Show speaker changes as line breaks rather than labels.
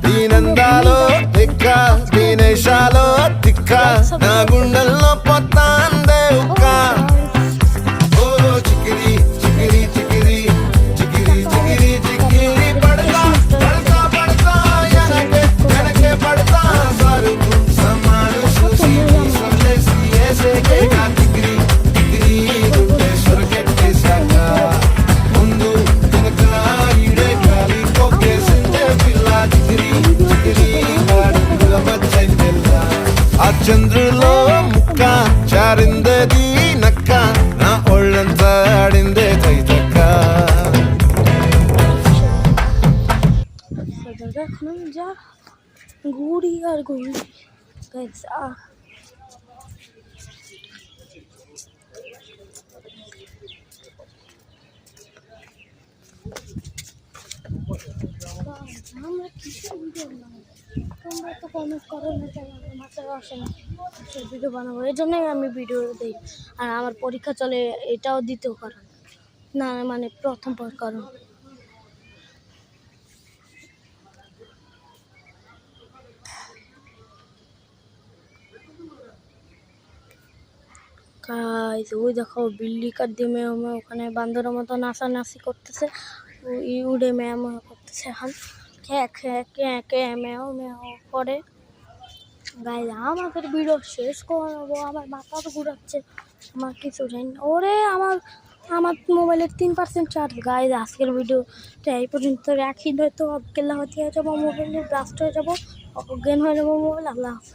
దీనందాలో తిక్క దీనేశాలో తిక్క నా గుండెల్లో పొత్తాందే ఉక్క ఓ చికిరి చికిరి చికిరి చికిరి చికిరి చికిరి పడతా పడతా పడతా ఎనకే పడతా సరుకు సమాను చూసి సందేశి ఏసేకే గా చికిరి చికిరి గుండె సొరకెట్టేశాక ముందు వెనక ఈడే గాలి కొక్కేసిందే పిల్ల చికిరి చికిరి అడుగుల మధ్యెల్ల ఆ చంద్రులో ముక్క చారిందది నక్క నా ఒళ్ళంతా ఆడిందే తైతక్క
এখন যা ঘুরি আর ঘুরি আমরা কিছু ভিডিও বানাবো, তোমরা তো কমেন্ট করো না, মাথায় আসে না ভিডিও বানাবো, এই জন্যই আমি ভিডিও দিই। আর আমার পরীক্ষা চলে, এটাও দ্বিতীয় কারণ না, মানে প্রথম কারণ। ওই দেখো বিল্লি কার দিয়ে ম্যাম ওখানে বান্দরের মতো নাচানাচি করতেছে, উড়ে ম্যাম করতেছে এখন খ্যাঁ খ্যাঁ খ্যাঁ খ্যাঁ ম্যাও ম্যাও করে। গাইজ আমাদের ভিডিও শেষ করবো, আমার মাথা তো ঘুরাচ্ছে, আমার কিছু জানি না। ওরে আমার মোবাইলের 3% চার্জ। গাইজ আজকের ভিডিওটা এই পর্যন্ত রাখি, নয়তো অজ্ঞান হয়ে যাবো, মোবাইলে ব্লাস্ট হয়ে যাবো, অজ্ঞান হয়ে যাবো মোবাইল। আল্লাহ হাফেজ।